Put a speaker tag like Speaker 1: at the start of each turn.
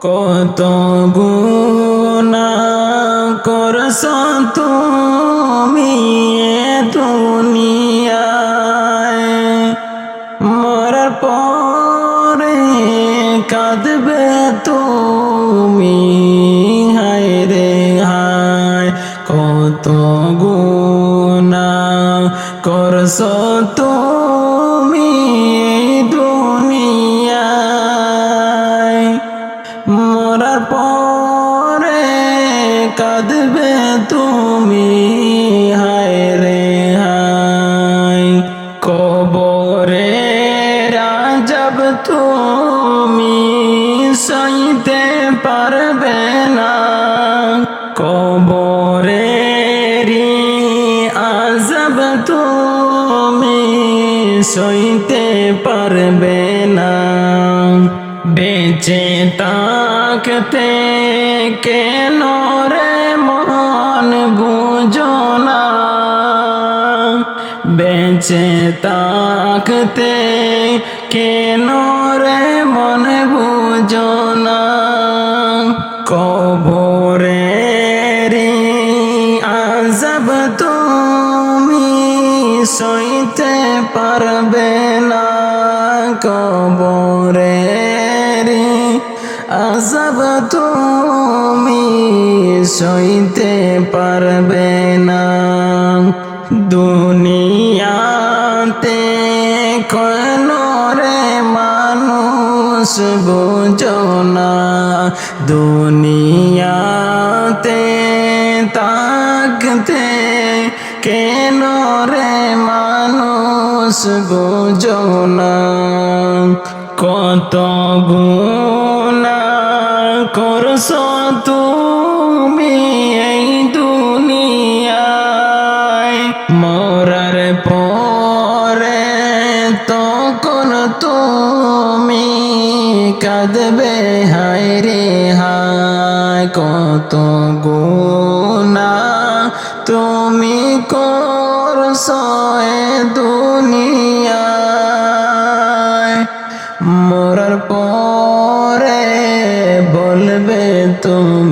Speaker 1: কত গুনাহ করছ তুমি এ দুনিয়ায়, মরার পরে কাঁদবে তুমি, হায় রে হায়। কত গুনাহ করছ তুমি এই দুনিয়ায়, মরার পরে কাঁদবে তুমি, হায় রে হায়। কবরের আযাব তুমি সইতে পারবে না, কবরের আযাব তুমি সইতে পারবে না। বেঁচে থাকতে কেন রে মন বুঝো না, বেঁচে থাকতে কেন রে মন বুঝো না। কবরের আযাব তুমি সইতে পারবে না, কবরের আযাব তুমি সইতে পারবে না। দুনিয়াতে কেন রে মানুষ বুঝো না, দুনিয়াতে থাকতে কেন রে মানুষ বুঝো না। কত গুনাহ করছ তুমি এই দুনিয়ায়, মরার পরে তখন তুমি কাঁদবে, হায় রে হায়। কত গুনাহ তুমি করছ এ দুনিয়ায়, মরার পরে বলবে তুমি